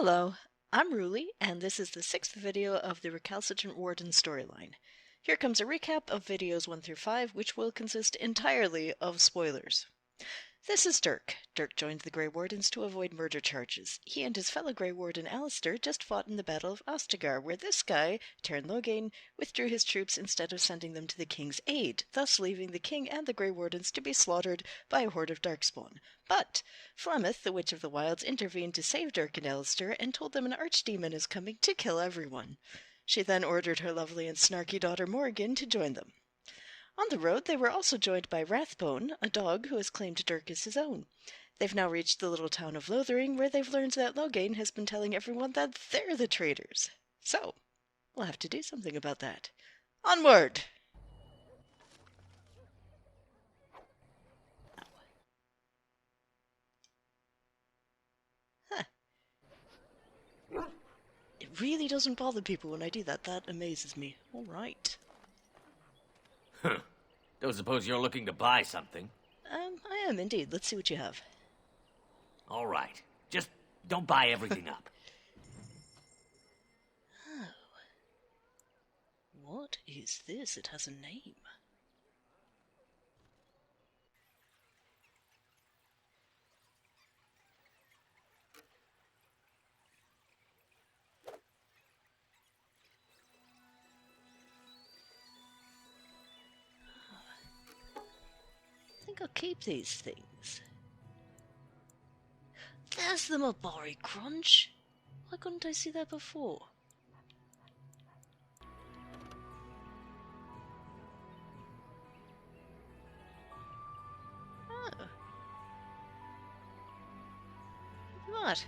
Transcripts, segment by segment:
Hello, I'm Ruly, and this is the 6th video of the Recalcitrant Warden storyline. Here comes a recap of videos 1 through 5, which will consist entirely of spoilers. This is Dirk. Dirk joined the Grey Wardens to avoid murder charges. He and his fellow Grey Warden Alistair just fought in the Battle of Artzygrrl, where this guy, Lothering, withdrew his troops instead of sending them to the king's aid, thus leaving the king and the Grey Wardens to be slaughtered by a horde of darkspawn. But Flemeth, the Witch of the Wilds, intervened to save Dirk and Alistair and told them an archdemon is coming to kill everyone. She then ordered her lovely and snarky daughter Morrigan to join them. On the road, they were also joined by Rathbone, a dog who has claimed Dirk as his own. They've now reached the little town of Lothering, where they've learned that Lothering has been telling everyone that they're the traitors. So, we'll have to do something about that. Onward! Huh. It really doesn't bother people when I do that. That amazes me. All right. Huh. Don't suppose you're looking to buy something? I am indeed. Let's see what you have. All right. Just don't buy everything up. Oh. What is this? It has a name. I think I'll keep these things. There's the Mabari Crunch! Why couldn't I see that before? Oh. What?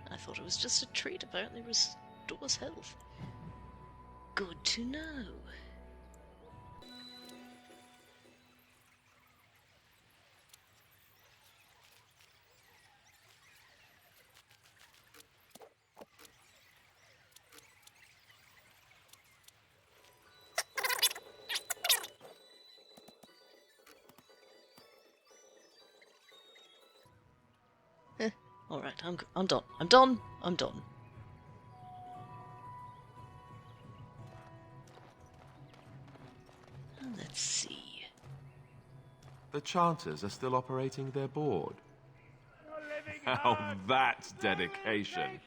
I thought it was just a treat. Apparently restores health. Good to know. Alright, I'm done. I'm done. Let's see. The Chanters are still operating their board. Now that's dedication.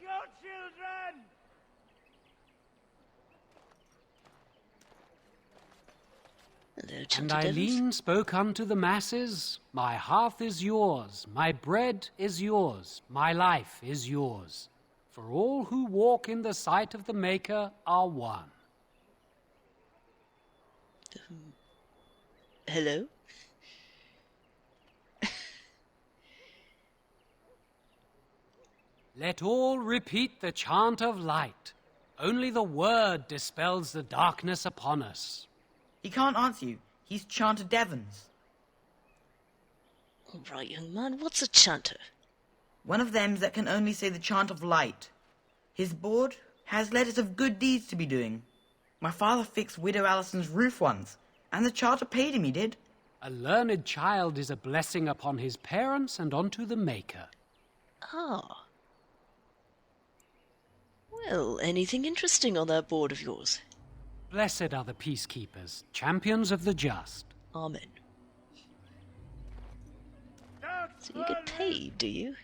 Hello, And Chanter Eileen spoke unto the masses, My hearth is yours, my bread is yours, my life is yours. For all who walk in the sight of the Maker are one. Hello? Let all repeat the chant of light. Only the word dispels the darkness upon us. He can't answer you. He's Chanter Devons. All right, young man, what's a chanter? One of them that can only say the chant of light. His board has letters of good deeds to be doing. My father fixed Widow Allison's roof once, and the charter paid him, he did. A learned child is a blessing upon his parents and unto the Maker. Ah. Well, anything interesting on that board of yours? Blessed are the peacekeepers, champions of the just. Amen. So you get paid, do you?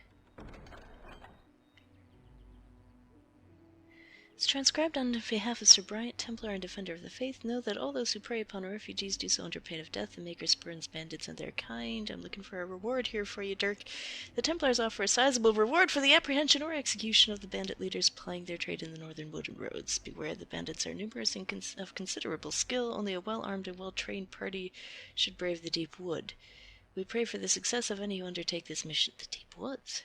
It's transcribed on behalf of Sir Bryant, Templar and Defender of the Faith. Know that all those who prey upon refugees do so under pain of death. The Maker spurns bandits and their kind. I'm looking for a reward here for you, Dirk. The Templars offer a sizable reward for the apprehension or execution of the bandit leaders plying their trade in the northern wood and roads. Beware, the bandits are numerous and of considerable skill. Only a well-armed and well-trained party should brave the deep wood. We pray for the success of any who undertake this mission. The deep woods.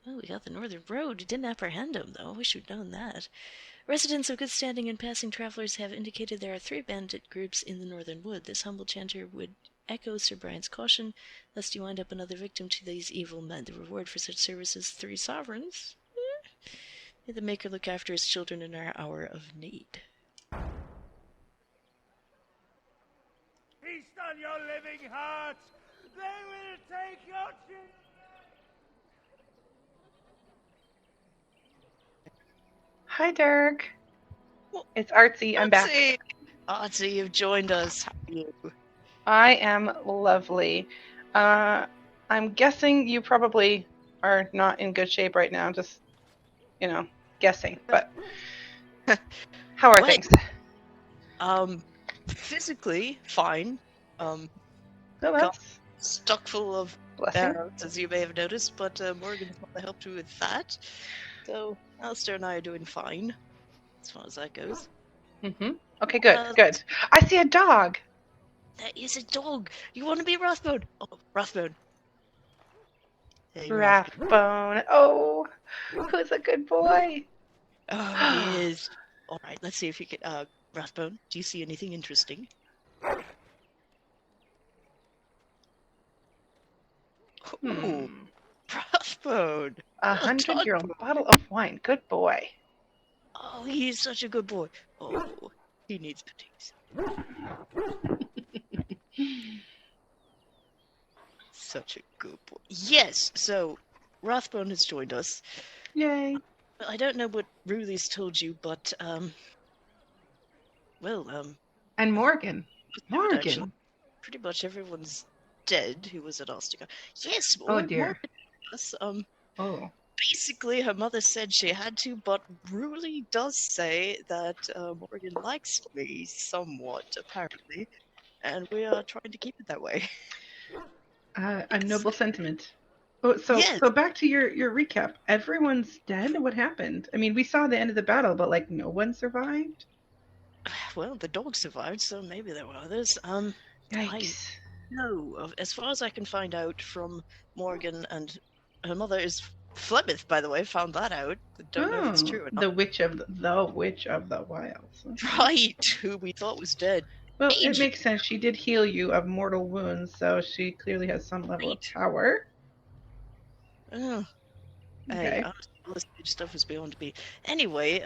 Well, we got the northern road. We didn't apprehend him, though. We should have known that. Residents of good standing and passing travelers have indicated there are 3 bandit groups in the northern wood. This humble chanter would echo Sir Brian's caution, lest you wind up another victim to these evil men. The reward for such service is 3 sovereigns. May the Maker look after his children in our hour of need. Feast on your living hearts! They will take your children! Hi, Dirk. It's Artsy. I'm back. Artsy, you've joined us. How are you? I am lovely. I'm guessing you probably are not in good shape right now. Just, guessing. But how are things? Physically fine. Oh, that's Stuck full of blessing. arrows, as you may have noticed, but Morgan's not helped me with that. So Alistair and I are doing fine, as far as that goes. Mm-hmm. Okay, good. I see a dog. There is a dog. You want to be Rathbone? Oh, Rathbone. Hey, Rathbone. Oh, who's a good boy? Oh, he is. All right, let's see if you can. Rathbone, do you see anything interesting? Oh, Rathbone. 100-year-old bottle of wine. Good boy. Oh, he's such a good boy. Oh, he needs petties. Such a good boy. Yes, so Rathbone has joined us. Yay. I don't know what Ruly's told you, but, And Morgan. Actually, pretty much everyone's dead who was at Artzygrrl. Yes, Oh, dear. Morgan, yes, Oh. basically her mother said she had to, but Ruly does say that Morgan likes me somewhat, apparently, and we are trying to keep it that way. A noble sentiment. Oh, so back to your recap. Everyone's dead? What happened? I mean, we saw the end of the battle, but no one survived? Well, the dog survived, so maybe there were others. Yikes. No, as far as I can find out from Morgan, and her mother is Flemeth, by the way, found that out. I don't know if it's true or not. The Witch of the Wilds. Right, who we thought was dead. Well, it makes sense. She did heal you of mortal wounds, so she clearly has some level of power. Oh. Okay. Hey, all this stuff is beyond me. Anyway,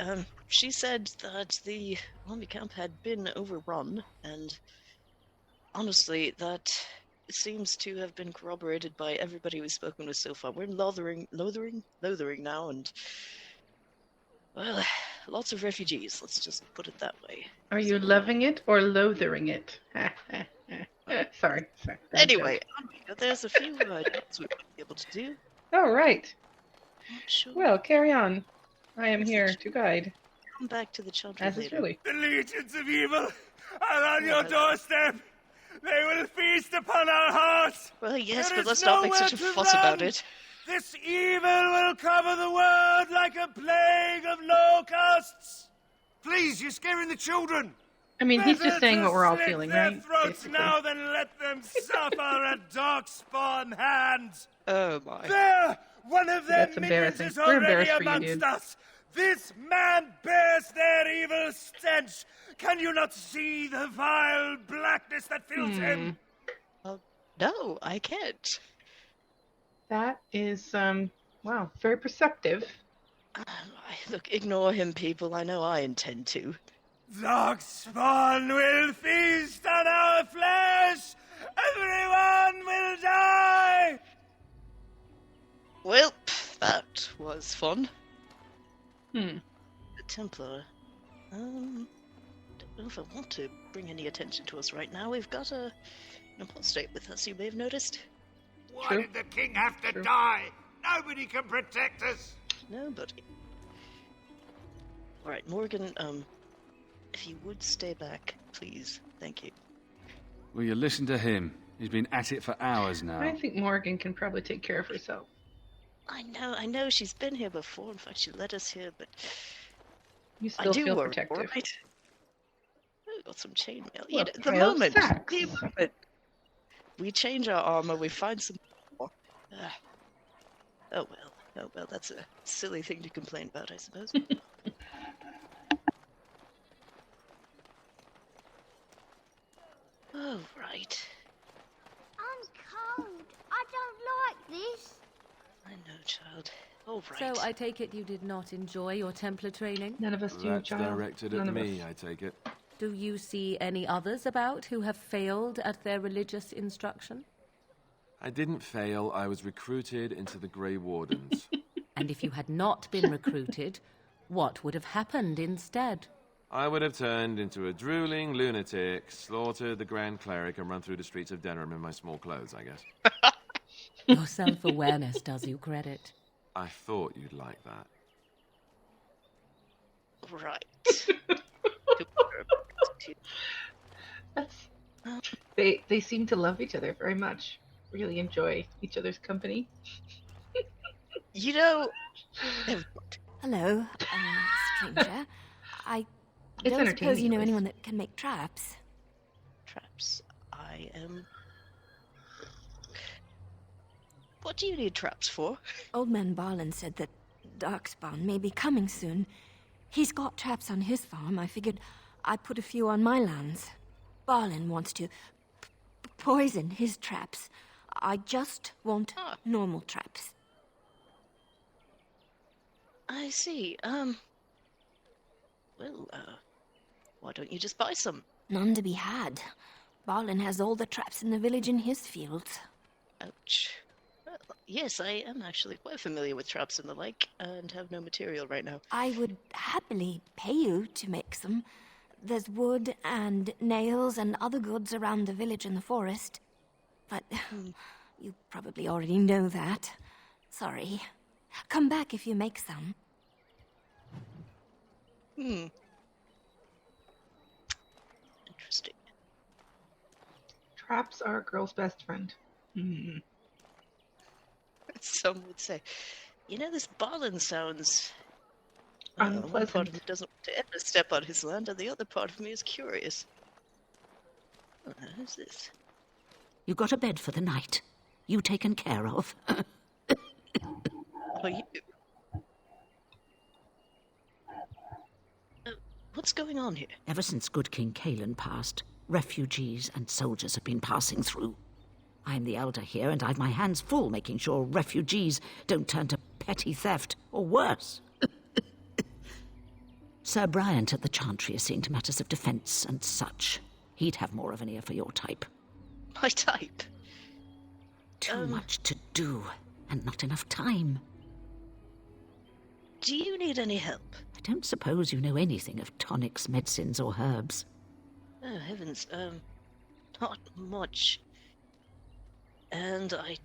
she said that the army camp had been overrun, and honestly, that seems to have been corroborated by everybody we've spoken with so far. We're in Lothering now, and, well, lots of refugees, let's just put it that way. Are you loving it or loathering it? Sorry. Anyway, there's a few jobs we might be able to do. Oh, right. Sure. Well, carry on. I am here to guide. Come back to the children As is Ruly. The legions of evil are on your doorstep. They will feast upon our hearts. Well, yes, but let's not make such a fuss about it. This evil will cover the world like a plague of locusts. Please, you're scaring the children. I mean, he's just saying what we're all feeling, right? Throats now, then let them suffer at darkspawn hands. Oh my! There, one of their That's minions embarrassing. is We're already embarrassed for you, amongst dude. us. This man bears their evil stench. Can you not see the vile blackness that fills him? No, I can't. That is, wow, very perceptive. Look, ignore him, people. I know I intend to. Darkspawn will feast on our flesh. Everyone will die. Well, that was fun. The Templar. Don't know if I want to bring any attention to us right now. We've got an apostate with us, you may have noticed. Why did the king have to die? Nobody can protect us. Nobody. Alright, Morgan, if you would stay back, please. Thank you. Will you listen to him? He's been at it for hours now. I think Morgan can probably take care of herself. I know, she's been here before. In fact, she led us here, but You still feel worry, protective. right? I've got some chainmail. Well, At the pile of moment, sacks. we change our armor, we find some more. Oh well, that's a silly thing to complain about, I suppose. Oh, right. I'm cold. I don't like this. I know, child. All right. So I take it you did not enjoy your Templar training? None of us do, That's child. directed None at of me, us. I take it. Do you see any others about who have failed at their religious instruction? I didn't fail. I was recruited into the Grey Wardens. And if you had not been recruited, What would have happened instead? I would have turned into a drooling lunatic, slaughtered the Grand Cleric, and run through the streets of Denham in my small clothes, I guess. Your self-awareness does you credit. I thought you'd like that. Right. They seem to love each other very much. Really enjoy each other's company. You know... Hello, stranger. I It's don't suppose you know entertaining, anyone that can make traps. Traps. I am... What do you need traps for? Old man Barlin said that Darkspawn may be coming soon. He's got traps on his farm. I figured I'd put a few on my lands. Barlin wants to poison his traps. I just want normal traps. I see. Well, why don't you just buy some? None to be had. Barlin has all the traps in the village in his fields. Ouch. Well, yes, I am actually quite familiar with traps and the like, and have no material right now. I would happily pay you to make some. There's wood and nails and other goods around the village and the forest. But you probably already know that. Sorry. Come back if you make some. Interesting. Traps are a girl's best friend. Some would say. You know, this Barlin sounds... Unpleasant. One part of me doesn't want to ever step on his land, and the other part of me is curious. Who's this? You got a bed for the night. You taken care of. Are you? What's going on here? Ever since good King Kalen passed, refugees and soldiers have been passing through. I'm the elder here, and I've my hands full making sure refugees don't turn to petty theft, or worse. Sir Bryant at the Chantry is seeing to matters of defence and such. He'd have more of an ear for your type. My type? Too much to do, and not enough time. Do you need any help? I don't suppose you know anything of tonics, medicines, or herbs. Oh, heavens, not much. And I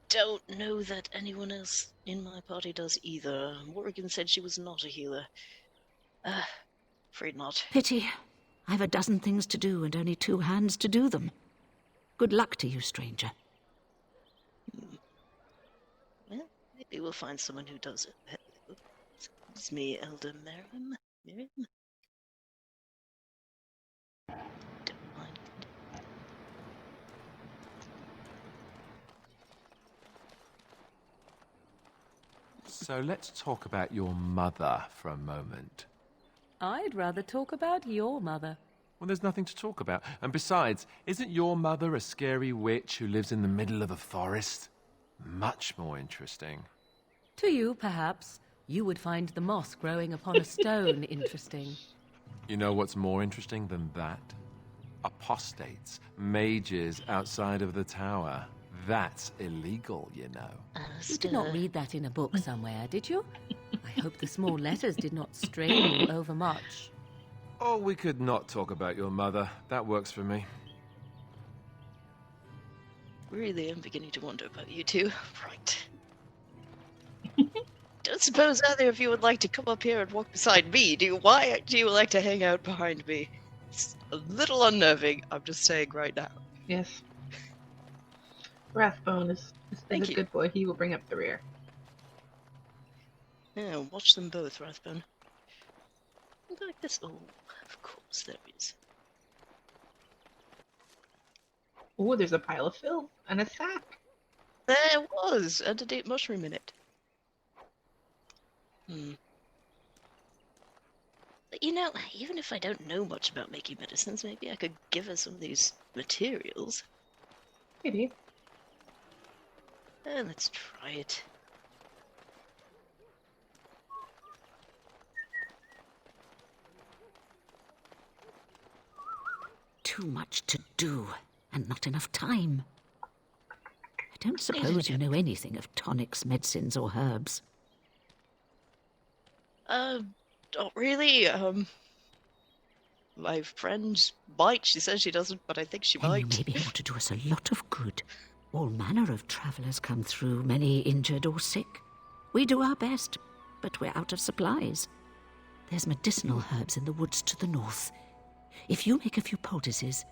don't know that anyone else in my party does either. Morrigan said she was not a healer. Afraid not. Pity. I've a dozen things to do and only 2 hands to do them. Good luck to you, stranger. Well, maybe we'll find someone who does it. It's me, Elder Merrim. Don't mind. So let's talk about your mother for a moment. I'd rather talk about your mother. Well, there's nothing to talk about. And besides, isn't your mother a scary witch who lives in the middle of a forest? Much more interesting. To you, perhaps. You would find the moss growing upon a stone interesting. You know what's more interesting than that? Apostates, mages outside of the tower. That's illegal, you know. You did not read that in a book somewhere, did you? I hope the small letters did not strain you overmuch. Oh, we could not talk about your mother. That works for me. Really am beginning to wonder about you two. Right. Don't suppose either of you would like to come up here and walk beside me, do you? Why do you like to hang out behind me? It's a little unnerving, I'm just saying right now. Yes. Rathbone is a good boy. He will bring up the rear. Yeah, watch them both, Rathbone. Look like this. Oh, of course there is. Oh, there's a pile of filth and a sack. There was, and a deep mushroom in it. But you know, even if I don't know much about making medicines, maybe I could give her some of these materials. Maybe. Let's try it. Too much to do, and not enough time. I don't suppose you know anything of tonics, medicines, or herbs. Not really. My friend might. She says she doesn't, but I think she Then you might. may be able to do us a lot of good. All manner of travellers come through, many injured or sick. We do our best, but we're out of supplies. There's medicinal herbs in the woods to the north. If you make a few poultices,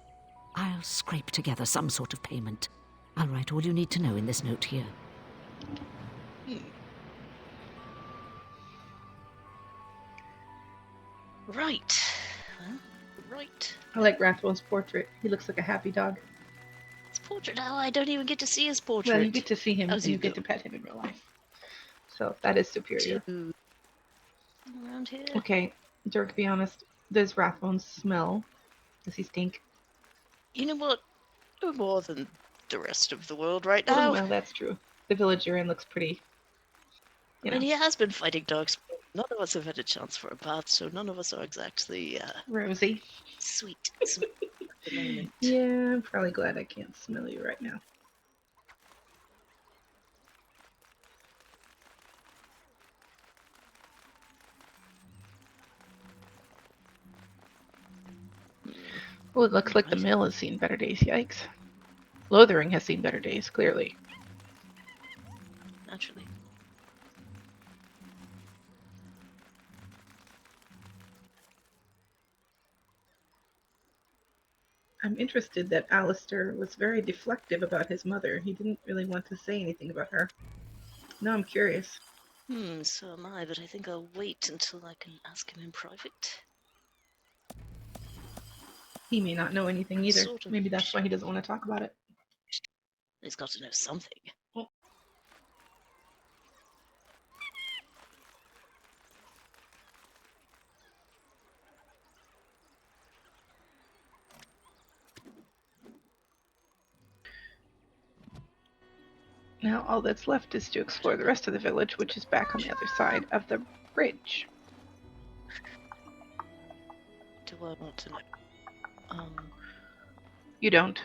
I'll scrape together some sort of payment. I'll write all you need to know in this note here. Right. Well, right. I like Rathwell's portrait. He looks like a happy dog. His portrait? Oh, I don't even get to see his portrait. Well, you get to see him As and you you get do. to pet him in real life. So that is superior. Around here. Okay, Dirk, be honest. Does Rathbone smell? Does he stink? You know what? No more than the rest of the world right Oh, now. well, that's true. The village you're in looks pretty. I mean, he has been fighting dogs. None of us have had a chance for a bath, so none of us are exactly rosy. Sweet at the moment. Yeah, I'm probably glad I can't smell you right now. Oh, it looks like the mill has seen better days. Yikes. Lothering has seen better days, clearly. Naturally. I'm interested that Alistair was very deflective about his mother. He didn't really want to say anything about her. Now I'm curious. So am I, but I think I'll wait until I can ask him in private. He may not know anything either. Sort of. Maybe that's why he doesn't want to talk about it. He's got to know something. Now all that's left is to explore the rest of the village, which is back on the other side of the bridge. Do I want to know? You don't.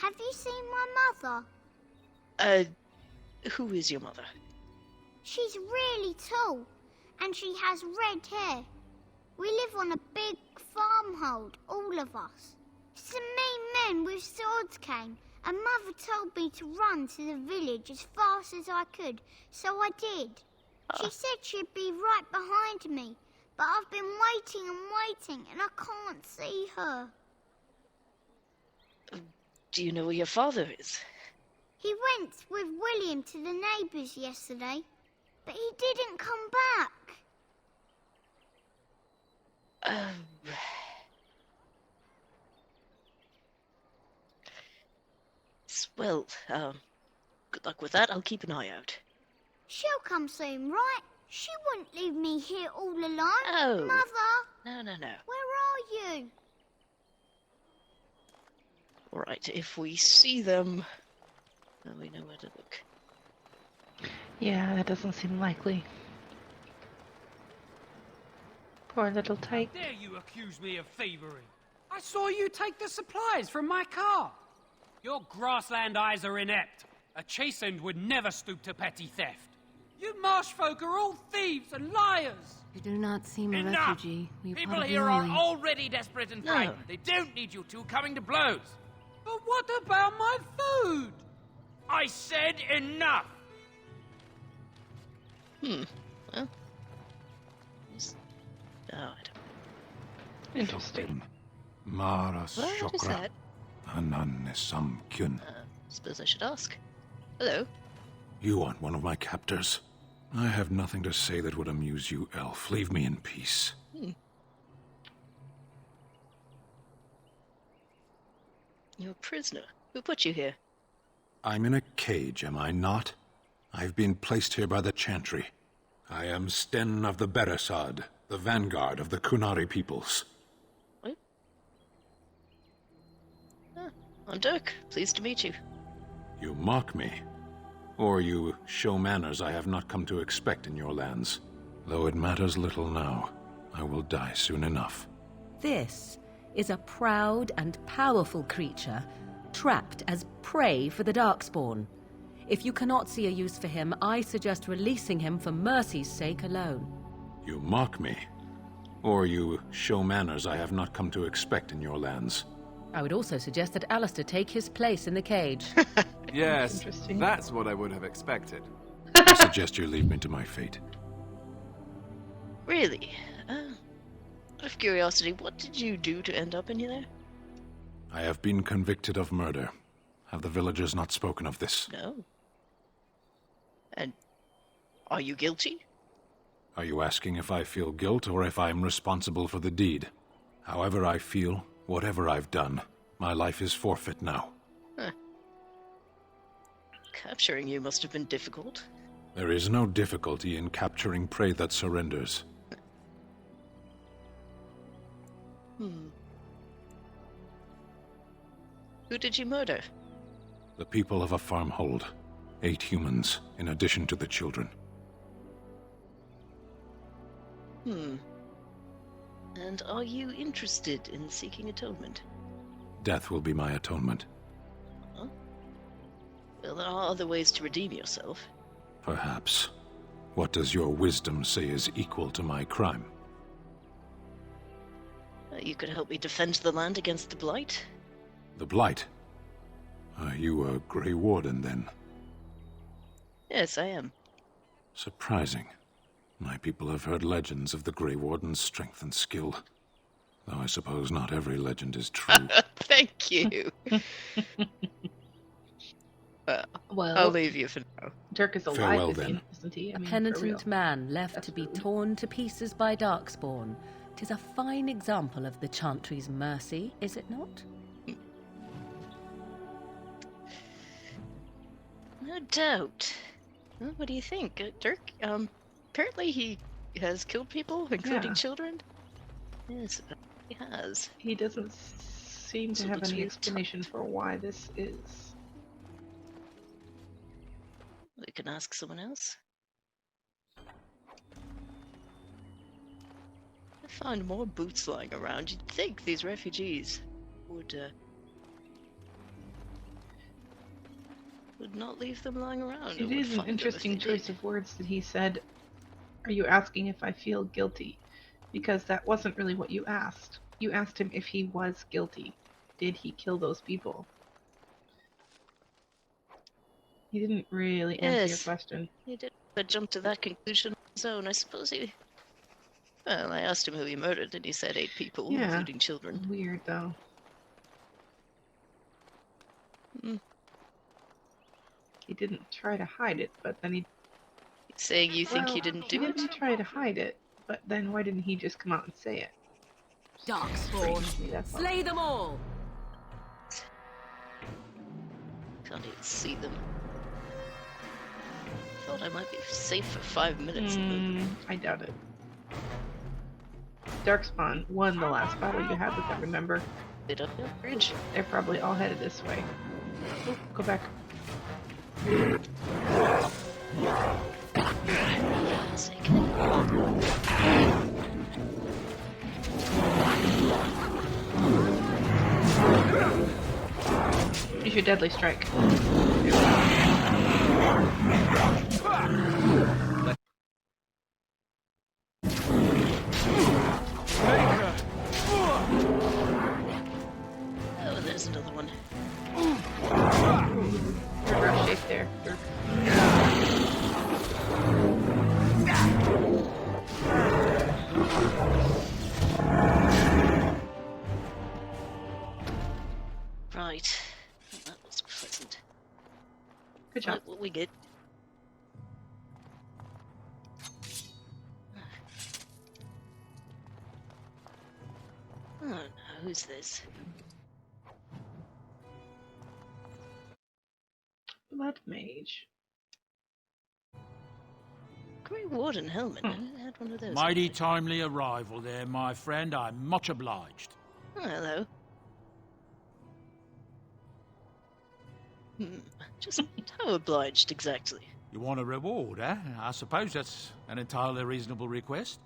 Have you seen my mother? Who is your mother? She's really tall, and she has red hair. We live on a big farmhold, all of us. Some mean men with swords came, and Mother told me to run to the village as fast as I could, so I did. She said she'd be right behind me, but I've been waiting and waiting, and I can't see her. Do you know where your father is? He went with William to the neighbours yesterday, but he didn't come back. Well, good luck with that. I'll keep an eye out. She'll come soon, right? She wouldn't leave me here all alone. Oh. Mother! No. Where are you? Alright, if we see them, then we know where to look. Yeah, that doesn't seem likely. Poor little tyke. How dare you accuse me of thievery? I saw you take the supplies from my car. Your grassland eyes are inept. A chastened would never stoop to petty theft. You marsh folk are all thieves and liars. You do not seem a Enough! refugee. We People part of here the are line. already desperate and frightened. They don't need you two coming to blows. But what about my food? I said enough! Well. I don't. Interesting. Mara What is Shokra. that? Anan Sam Kyun. Suppose I should ask. Hello? You aren't one of my captors. I have nothing to say that would amuse you, elf. Leave me in peace. You're a prisoner. Who put you here? I'm in a cage, am I not? I've been placed here by the Chantry. I am Sten of the Beresad, the vanguard of the Qunari peoples. What? I'm Dirk. Pleased to meet you. You mock me. Or you show manners I have not come to expect in your lands. Though it matters little now. I will die soon enough. This is a proud and powerful creature, trapped as prey for the Darkspawn. If you cannot see a use for him, I suggest releasing him for mercy's sake alone. You mock me. Or you show manners I have not come to expect in your lands. I would also suggest that Alistair take his place in the cage. Yes, that's what I would have expected. I suggest you leave me to my fate. Really? Out of curiosity, what did you do to end up in here? I have been convicted of murder. Have the villagers not spoken of this? No. And are you guilty? Are you asking if I feel guilt or if I am responsible for the deed? However I feel, whatever I've done, my life is forfeit now. Huh. Capturing you must have been difficult. There is no difficulty in capturing prey that surrenders. Who did you murder? The people of a farmhold. 8 humans, in addition to the children. And are you interested in seeking atonement? Death will be my atonement. Huh? Well, there are other ways to redeem yourself. Perhaps. What does your wisdom say is equal to my crime? You could help me defend the land against the Blight? The Blight? Are you a Grey Warden, then? Yes, I am. Surprising. My people have heard legends of the Grey Warden's strength and skill. Though I suppose not every legend is true. Thank you. Well, I'll leave you for now. Dirk is alive, Farewell, then. isn't he? I A mean, for penitent real. man left to be torn to pieces by Darkspawn. 'Tis a fine example of the Chantry's mercy, is it not? No doubt. Well, what do you think, Dirk? Apparently he has killed people, including Yeah. children. Yes, he has. He doesn't seem to So have looks any really explanation for why this is. We can ask someone else. I found more boots lying around. You'd think these refugees would not leave them lying around. It is an interesting choice of words that he said, "Are you asking if I feel guilty?" Because that wasn't really what you asked. You asked him if he was guilty. Did he kill those people? He didn't really answer your Yes. question. He did jump to that conclusion on his own. I suppose he... Well, I asked him who he murdered, and he said 8 people, Yeah. including children. Weird, though. He didn't try to hide it, but then he... Saying you think he didn't do He it? didn't try to hide it, but then why didn't he just come out and say it? Darkspawn, That's all. slay them all! Can't even see them. Thought I might be safe for 5 minutes. I doubt it. Darkspawn won the last battle you had with them, remember? Lit up the bridge. They're probably all headed this way. Oh, go back. Use your deadly strike. Oh, there's another one. You're rough shape there, Dirk. Right. Well, that was pleasant. Good job. What we get? Oh no, who's this? Blood mage. Grey Warden helmet. I had one of those. Mighty timely arrival there, my friend. I'm much obliged. Oh, hello. Just how obliged exactly? You want a reward, eh? I suppose that's an entirely reasonable request.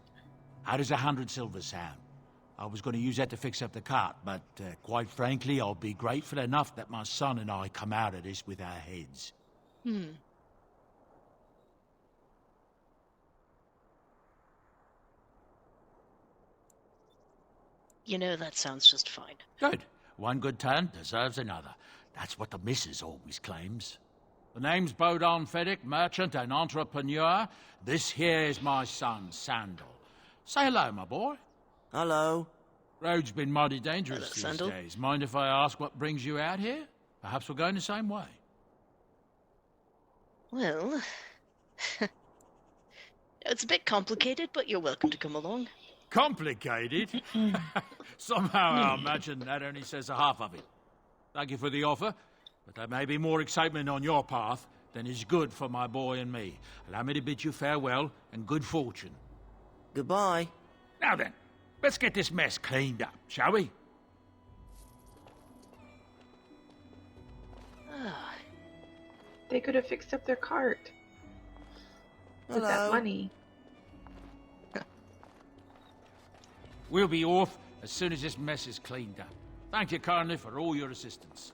How does 100 silver sound? I was going to use that to fix up the cart, but quite frankly, I'll be grateful enough that my son and I come out of this with our heads. You know, that sounds just fine. Good. One good turn deserves another. That's what the missus always claims. The name's Bodon Feddick, merchant and entrepreneur. This here is my son, Sandal. Say hello, my boy. Hello. Road's been mighty dangerous these Sandal. days. Mind if I ask what brings you out here? Perhaps we're going the same way. Well, it's a bit complicated, but you're welcome to come along. Complicated? Somehow I imagine that only says a half of it. Thank you for the offer, but there may be more excitement on your path than is good for my boy and me. Allow me to bid you farewell and good fortune. Goodbye. Now then, let's get this mess cleaned up, shall we? They could have fixed up their cart. With that Hello. money. We'll be off as soon as this mess is cleaned up. Thank you kindly for all your assistance.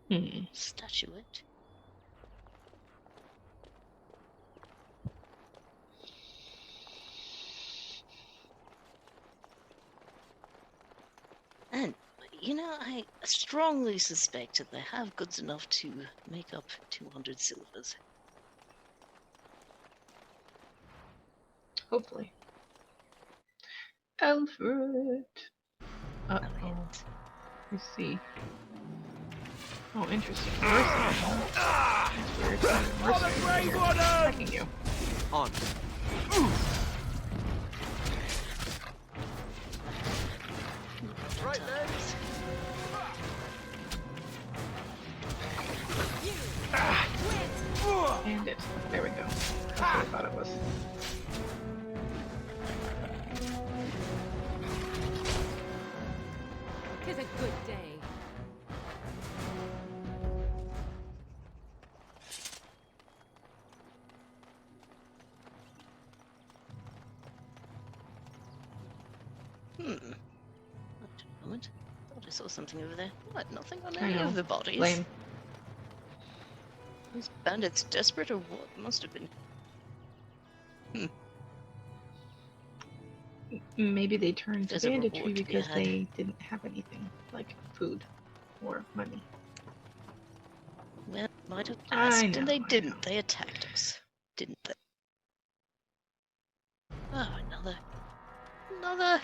Well... Statuette. And, you know, I strongly suspect that they have goods enough to make up 200 silvers. Hopefully. Alfred. Uh-oh. Let's see. Oh, interesting. That's weird. Mercenary here. Attacking you. On. Right there. And it. There we go. That's what I thought it was. Tis a good day. Wait a moment. Thought I saw something over there. What? Nothing on I any know. of the bodies? Lame. These bandits desperate or what? Must have been. Maybe they turned to There's a banditry reward to be because had. they didn't have anything, like food or money. Well, might have I asked, and know, they I didn't. know. They attacked us, didn't they? Oh, another. Another.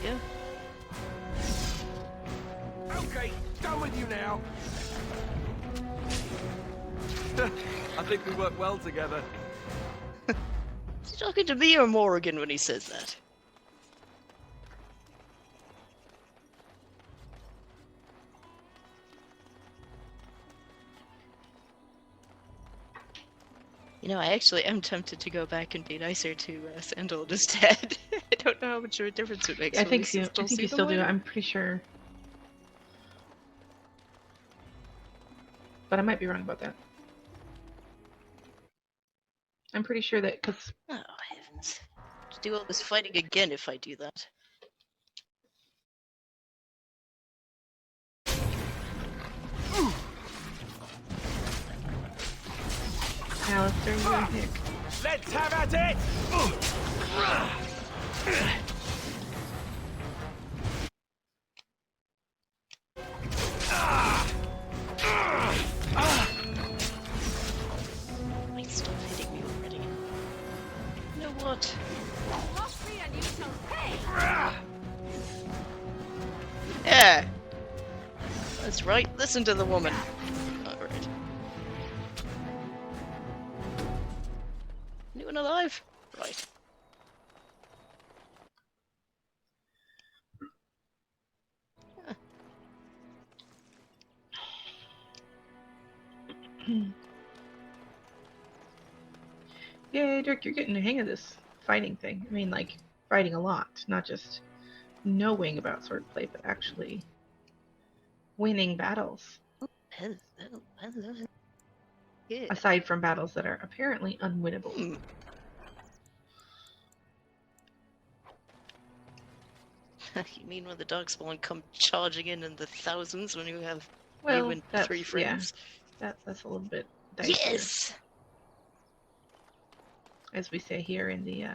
There Okay, done with you now. I think we work well together. we go. Is he talking to me or Morrigan when he says that? You know, I actually am tempted to go back and be nicer to Sandal instead. I don't know how much of a difference it makes. I when think we so. I think see you the still do. light. I'm pretty sure. But I might be wrong about that. I'm pretty sure that because Oh, heavens. To do all this fighting again if I do that. Alistair, you're a hick. Let's have at it! Wait, stop hitting me already. You know what? Yeah! That's right, listen to the woman. Alright. New and alive? Right. Yay, Dirk, you're getting the hang of this fighting thing. I mean, like, fighting a lot, not just knowing about swordplay, but actually winning battles. Hello. Yeah. Aside from battles that are apparently unwinnable. You mean when the Darkspawn come charging in the thousands when you have Well, you and that's, 3 friends? Yeah, that's a little bit dicier. Yes! As we say here in the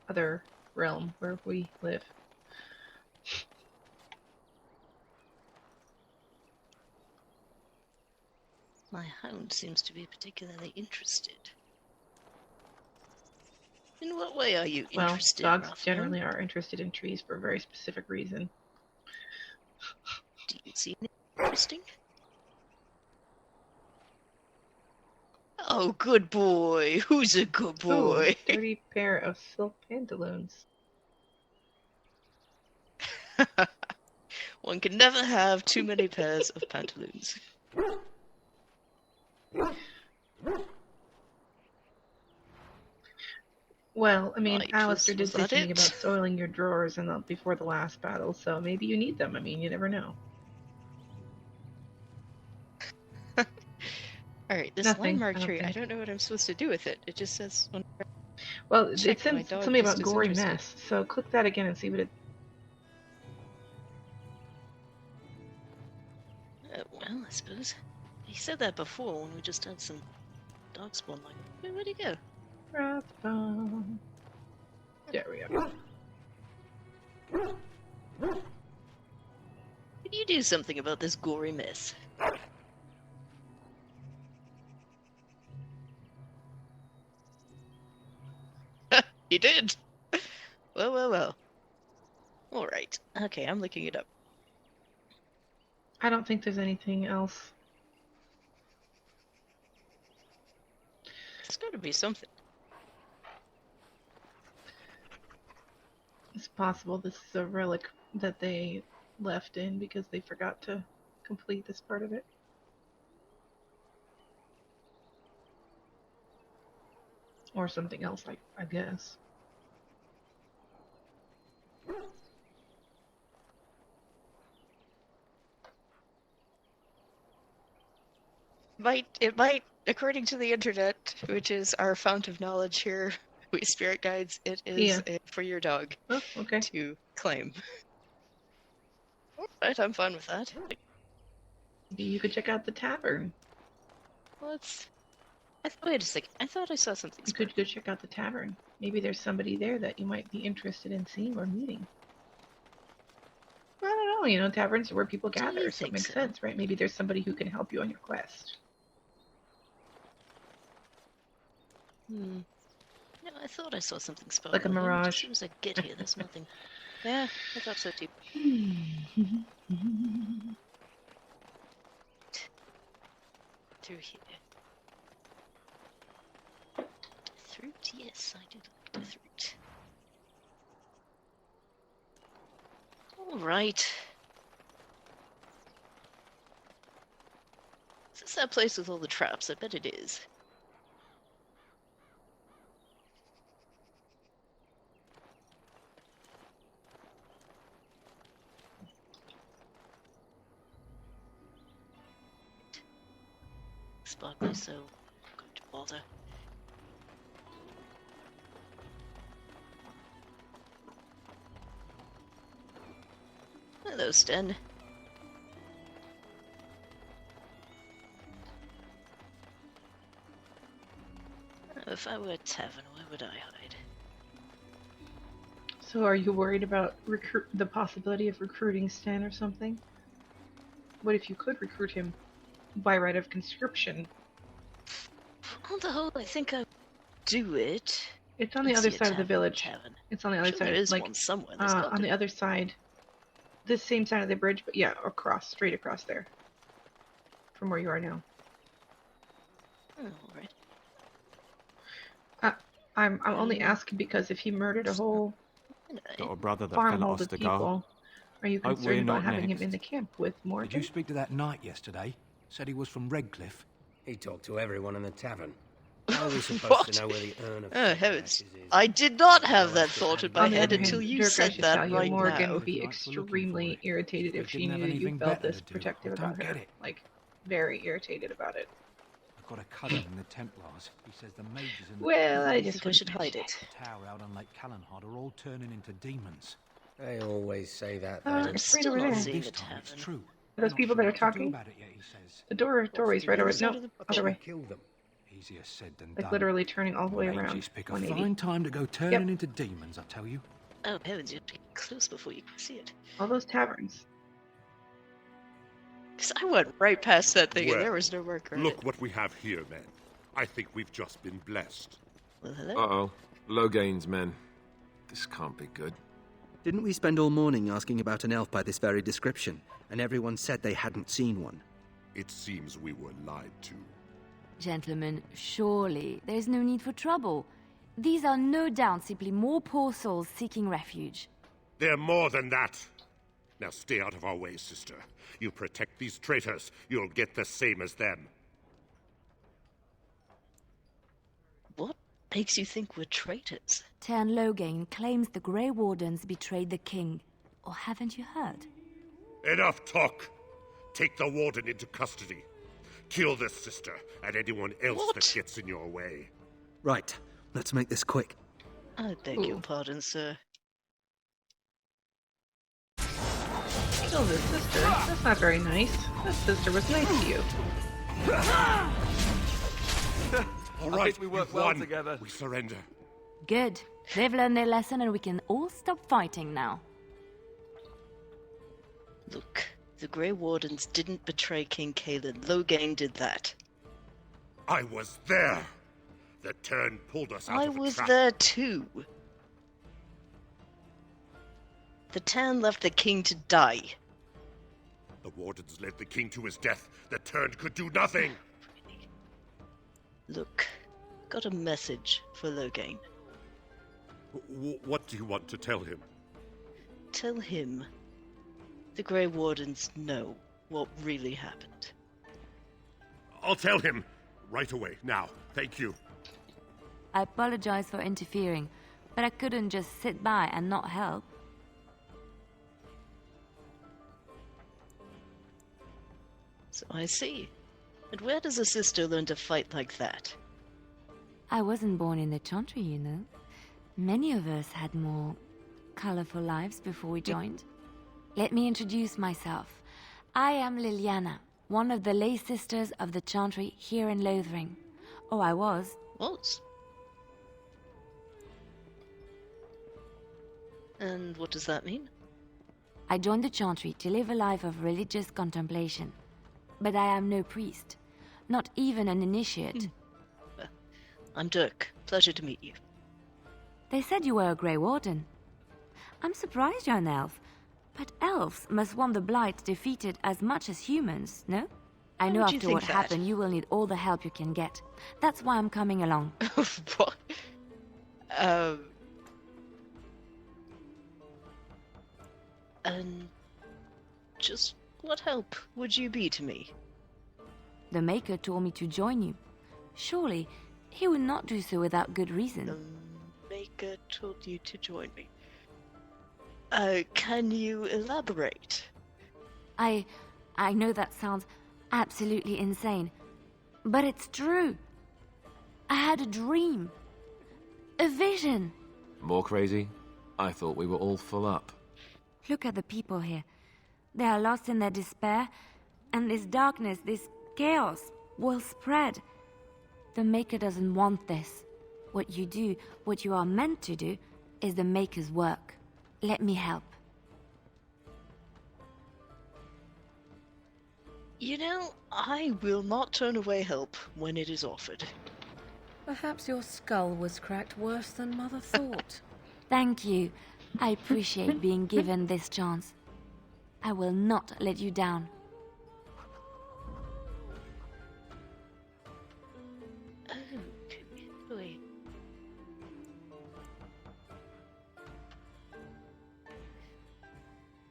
other realm where we live. My hound seems to be particularly interested. In what way are you Well, interested, dogs Raphael? generally are interested in trees for a very specific reason. Do you see anything interesting? Oh, good boy. Who's a good boy? Ooh, dirty pair of silk pantaloons. One can never have too many pairs of pantaloons. Well, I mean, Right, Alistair did was say that something it? about soiling your drawers before the last battle, so maybe you need them. I mean, you never know. Alright, this Nothing, landmark I don't tree, I think. don't know what I'm supposed to do with it. It just says... Well, it Check, said my dog something is about gory disinterested. mess, so click that again and see what it... Well, I suppose. He said that before when we just had some Darkspawn like... Where'd he go? Rathbone. There we go. Can you do something about this gory mess? He did! Well, well, well. Alright. Okay, I'm looking it up. I don't think there's anything else. There's gotta be something. It's possible this is a relic that they left in because they forgot to complete this part of it. Or something else, I guess. It might, according to the internet, which is our fount of knowledge here, we spirit guides, it is for your dog to claim. Alright, I'm fine with that. Maybe you could check out the tavern. Wait a second, I thought I saw something. You could go check out the tavern. Maybe there's somebody there that you might be interested in seeing or meeting. I don't know, you know, taverns are where people gather, so it makes sense, right? Maybe there's somebody who can help you on your quest. No, I thought I saw something sparkling. Like a mirage. As soon as I get here, there's nothing. Yeah, I thought so too. Through here. Fruit, yes, I do like the fruit. Alright. Is this that place with all the traps? I bet it is. Sparkly, so I'm going to bother. Hello, Sten. If I were a tavern, where would I hide? So are you worried about the possibility of recruiting Stan or something? What if you could recruit him by right of conscription? On the whole, I think I would do it. It's on the other side of the village. It's on the other side. There is like, one somewhere. on the other side. This same side of the bridge, but yeah, straight across there. From where you are now. Oh, alright. I'm only asking because if he murdered a whole Got a brother that farm fell load off of the people, go. are you Hope we're concerned about not having next. him in the camp with Morgan? Did you speak to that knight yesterday? Said he was from Redcliffe. He talked to everyone in the tavern. How are we supposed to know where the urn of Oh, heavens. I did not have that thought in my On the head other until hand, you Dirk, I said should that tell you, right Morgan now. would be extremely irritated if she knew that you felt this protective about her. Like, very irritated about it. I've got a cousin in the Templars. He says the mages in the Well, I You just think I should hide it? tower out on Lake Callanhard are all turning into demons. They always say that, though. It's right Still over not there. seeing This a time it's tavern. true. Those people that are talking? About it yet, he says. The doorway's right over. No, other way. Kill them. Easier said than Like done. literally turning all the way around. Mages pick a 180. fine time to go turning into demons, I tell you. Oh, heavens, you have to get close before you can see it. All those taverns. Because I went right past that thing Well, and there was no marker. Look what we have here, men. I think we've just been blessed. Well, hello? Uh-oh. Logain's men. This can't be good. Didn't we spend all morning asking about an elf by this very description, and everyone said they hadn't seen one? It seems we were lied to. Gentlemen, surely there's no need for trouble. These are no doubt simply more poor souls seeking refuge. They're more than that. Now stay out of our way, sister. You protect these traitors, you'll get the same as them. What makes you think we're traitors? Tern Logain claims the Grey Wardens betrayed the king. Or haven't you heard? Enough talk! Take the Warden into custody. Kill this sister and anyone else that gets in your way. Right, let's make this quick. I beg your pardon, sir. Kill this sister? That's not very nice. That sister was nice to you. All right, we work we've well won. together. We surrender. Good. They've learned their lesson and we can all stop fighting now. Look, the Grey Wardens didn't betray King Cailan. Logain did that. I was there. The turn pulled us out I of a was trap. there too. The Tan left the king to die. The Wardens led the king to his death. The turn could do nothing. Look, got a message for Logain. What do you want to tell him? Tell him the Grey Wardens know what really happened. I'll tell him. Right away, now. Thank you. I apologize for interfering, but I couldn't just sit by and not help. So I see. And where does a sister learn to fight like that? I wasn't born in the Chantry, you know. Many of us had more colorful lives before we joined. Let me introduce myself. I am Liliana, one of the lay sisters of the Chantry here in Lothering. Oh, I was. Was? And what does that mean? I joined the Chantry to live a life of religious contemplation. But I am no priest, not even an initiate. Well, I'm Dirk. Pleasure to meet you. They said you were a Grey Warden. I'm surprised you're an elf, but elves must want the Blight defeated as much as humans, no? I know after what happened you will need all the help you can get. That's why I'm coming along. What? And just what help would you be to me? The Maker told me to join you. Surely, he would not do so without good reason. The Maker told you to join me. Can you elaborate? I know that sounds absolutely insane, but it's true. I had a dream. A vision. More crazy? I thought we were all full up. Look at the people here. They are lost in their despair, and this darkness, this chaos, will spread. The Maker doesn't want this. What you do, what you are meant to do, is the Maker's work. Let me help. You know, I will not turn away help when it is offered. Perhaps your skull was cracked worse than Mother thought. Thank you. I appreciate being given this chance. I will not let you down. Okay, wait.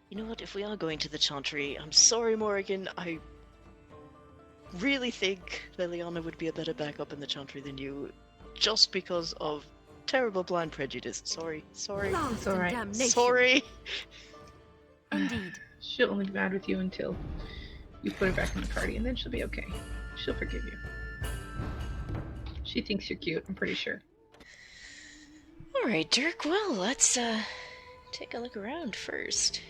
You know what, if we are going to the Chantry, I'm sorry, Morrigan, really think Liliana would be a better backup in the Chantry than you, just because of terrible blind prejudice. Sorry. It's alright. Sorry. Indeed. She'll only be mad with you until you put her back in the party, and then she'll be okay. She'll forgive you. She thinks you're cute, I'm pretty sure. Alright, Dirk, well, let's take a look around first.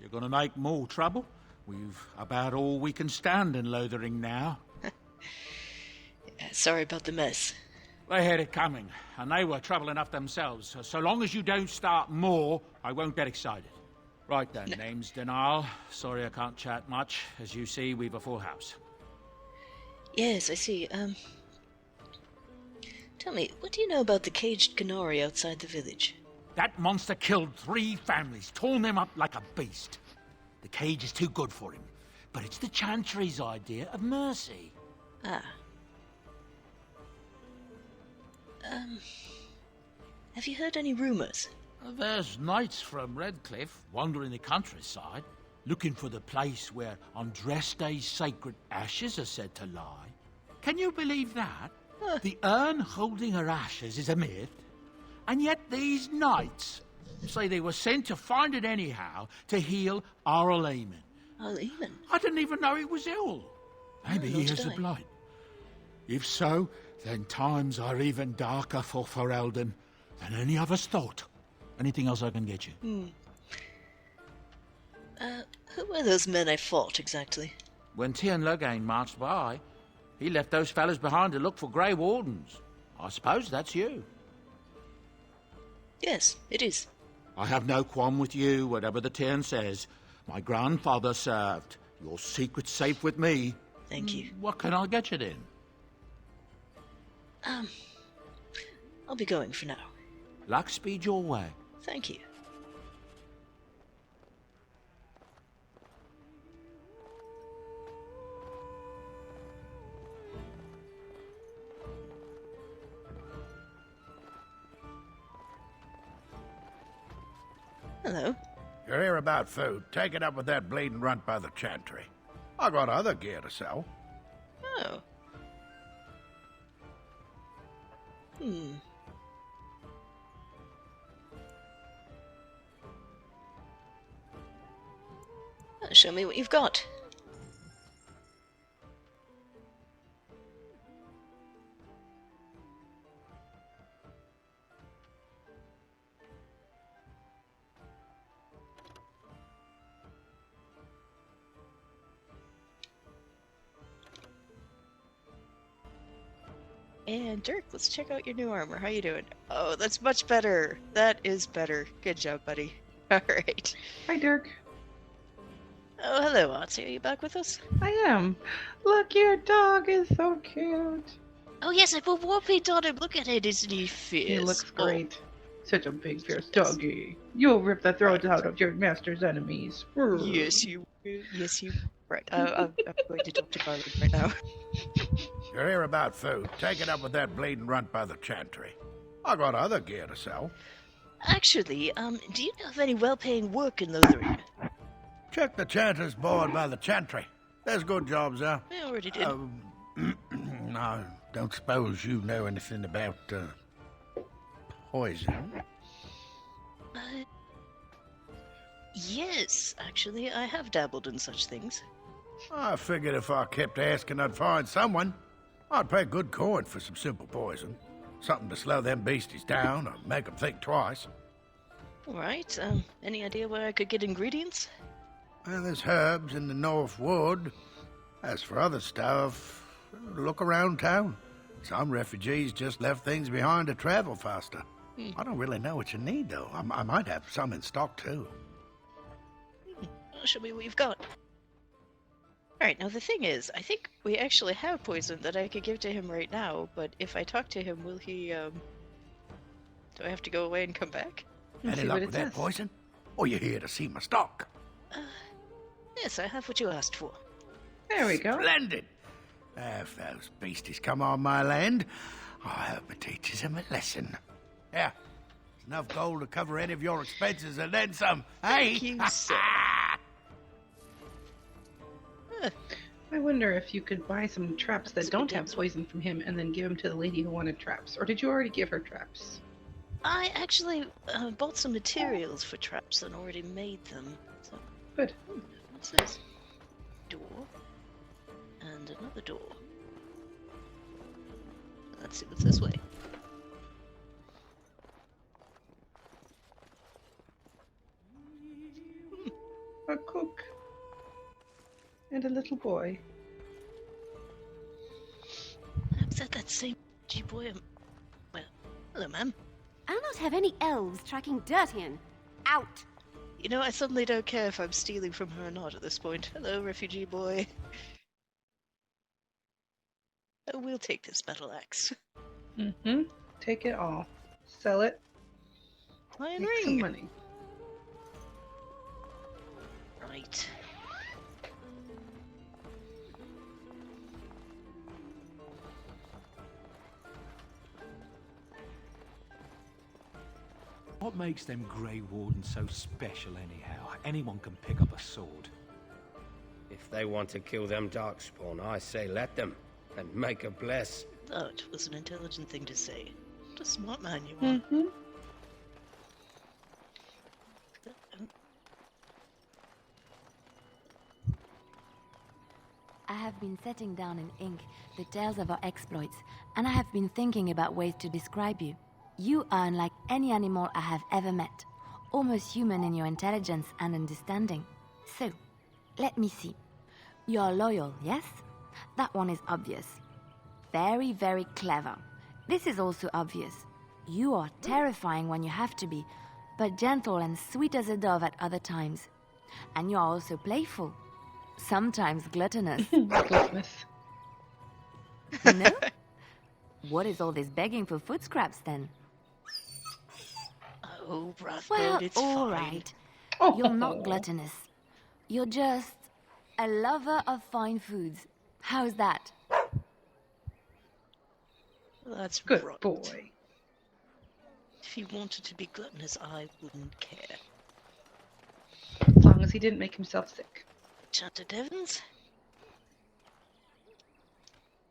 You're gonna make more trouble? We've about all we can stand in Lothering now. Sorry about the mess. They had it coming, and they were trouble enough themselves. So long as you don't start more, I won't get excited. Right then, name's Denial. Sorry I can't chat much. As you see, we've a full house. Yes, I see. Tell me, what do you know about the caged Qunari outside the village? That monster killed 3 families, torn them up like a beast. The cage is too good for him, but it's the Chantry's idea of mercy. Ah. Have you heard any rumours? There's knights from Redcliffe wandering the countryside, looking for the place where Andreste's sacred ashes are said to lie. Can you believe that? The urn holding her ashes is a myth, and yet these knights say they were sent to find it anyhow to heal Artzygrrl. Artzygrrl? I didn't even know he was ill. Maybe he has the blight. If so, then times are even darker for Ferelden than any of us thought. Anything else I can get you? Who were those men I fought, exactly? When Tien Logain marched by, he left those fellas behind to look for Grey Wardens. I suppose that's you. Yes, it is. I have no qualm with you, whatever the Tien says. My grandfather served. Your secret's safe with me. Thank you. What can I get you then? I'll be going for now. Luck speed your way. Thank you. Hello. You're here about food. Take it up with that bleeding runt by the Chantry. I got other gear to sell. Oh. Show me what you've got. And Dirk, let's check out your new armor. How you doing? Oh, that's much better. That is better. Good job, buddy. Alright. Hi, Dirk. Oh, hello, Artsy. Are you back with us? I am. Look, your dog is so cute. Oh, yes, I put war paint on him. Look at it. Isn't he fierce? He looks great. Such a big, fierce doggy. You'll rip the throats out of your master's enemies. Yes, you will. Yes, you will. Right, I'm going to talk to Garland right now. You're here about food. Take it up with that bleeding runt by the Chantry. I got other gear to sell. Actually, do you know of any well-paying work in Lothering? Check the Chantry's board by the Chantry. There's good jobs there. I already did. I don't suppose you know anything about, poison? Yes, actually, I have dabbled in such things. I figured if I kept asking, I'd find someone. I'd pay good coin for some simple poison. Something to slow them beasties down or make them think twice. All right, any idea where I could get ingredients? Well, there's herbs in the North Wood. As for other stuff, look around town. Some refugees just left things behind to travel faster. I don't really know what you need, though. I might have some in stock, too. Show me what you've got. Alright, now the thing is, I think we actually have poison that I could give to him right now, but if I talk to him, will he, do I have to go away and come back? Any luck with that poison? Or you here to see my stock? Yes, I have what you asked for. There we go. Splendid! If those beasties come on my land, I hope it teaches them a lesson. Yeah, Enough gold to cover any of your expenses and then some, hey? Thank you, sir. I wonder if you could buy some traps that don't have poison from him and then give them to the lady who wanted traps. Or did you already give her traps? I actually bought some materials for traps and already made them. So. Good. What's this? Door. And another door. Let's see what's this way. A cook. And a little boy. Is that same G-boy? Well, hello, ma'am. I'll not have any elves tracking dirt in. Out! You know, I suddenly don't care if I'm stealing from her or not at this point. Hello, refugee boy. Oh, we'll take this battle axe. Mm-hmm. Take it all. Sell it. Iron Make ring. some money. Right. What makes them Grey Wardens so special anyhow? Anyone can pick up a sword. If they want to kill them Darkspawn, I say let them, and make a bless. That was an intelligent thing to say. What a smart man you are. Mm-hmm. I have been setting down in ink the tales of our exploits, and I have been thinking about ways to describe you. You are unlike any animal I have ever met, almost human in your intelligence and understanding. So, let me see. You are loyal, yes? That one is obvious. Very, very clever. This is also obvious. You are terrifying when you have to be, but gentle and sweet as a dove at other times. And you are also playful. Sometimes gluttonous. Gluttonous. No? What is all this begging for food scraps then? Oh, Rothbard, Well, it's all fine. right. Oh. You're not gluttonous. You're just a lover of fine foods. How's that? Well, that's Good right. boy. If he wanted to be gluttonous, I wouldn't care. As long as he didn't make himself sick. Chanted Evans?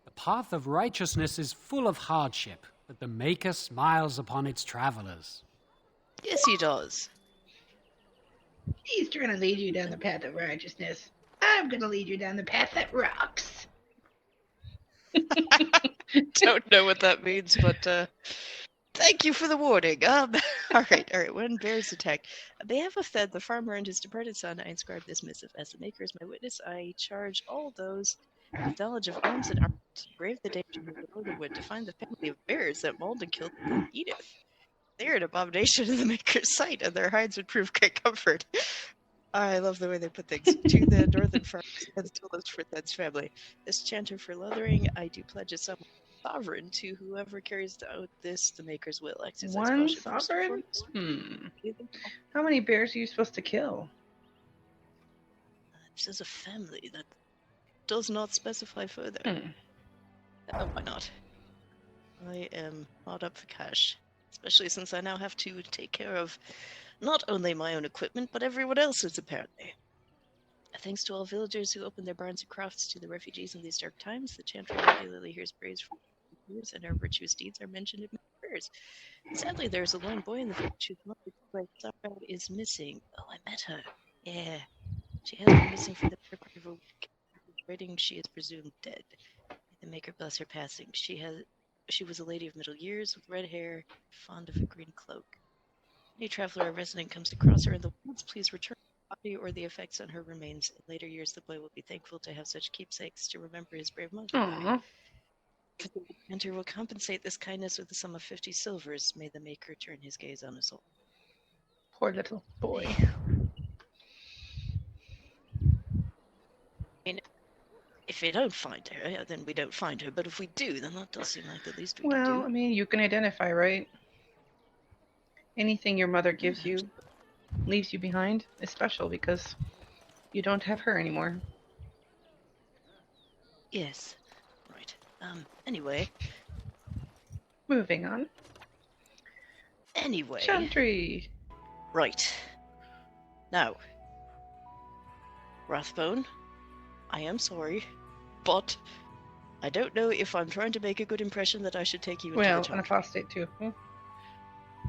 The path of righteousness is full of hardship, but the Maker smiles upon its travelers. Yes, he does. He's trying to lead you down the path of righteousness. I'm gonna lead you down the path that rocks. Don't know what that means, but thank you for the warning. All right. When bears attack, on behalf of Thed, the farmer and his departed son, I inscribe this missive. As the Maker is my witness, I charge all those with knowledge of arms and arms to brave the danger of the Northernwood to find the family of bears that mauled and killed Edith. They are an abomination in the Maker's sight, and their hides would prove great comfort. I love the way they put things. To the northern farmers and lives for Thed's family. This chanter for Lothering, I do pledge a sum sovereign to whoever carries out this, the Maker's will. One sovereign? How many bears are you supposed to kill? This is a family that does not specify further. Oh, why not? I am hard up for cash, especially since I now have to take care of not only my own equipment, but everyone else's, apparently. Thanks to all villagers who opened their barns and crafts to the refugees in these dark times, the chantry regularly hears praise from years, and our virtuous deeds are mentioned in my prayers. Sadly, there's a lone boy in the village whose mother is missing. Oh, I met her. Yeah. She has been missing for the better part of a week. Writing, she is presumed dead. May the Maker bless her passing. She was a lady of middle years with red hair, fond of a green cloak. Any traveler or resident comes across her in the woods, please return the body or the effects on her remains. In later years, the boy will be thankful to have such keepsakes to remember his brave mother. Aww. The Hunter will compensate this kindness with the sum of 50 silvers. May the Maker turn his gaze on us all. Poor little boy. I mean, if we don't find her, then we don't find her. But if we do, then that does seem like the least we can do. Well, I mean, you can identify, right? Anything your mother gives you, leaves you behind, is special because you don't have her anymore. Yes. Right. Anyway. Moving on. Anyway. Chantry. Right. Now, Rathbone, I am sorry, but I don't know if I'm trying to make a good impression that I should take you into the Well, an chantry. apostate too. Hmm?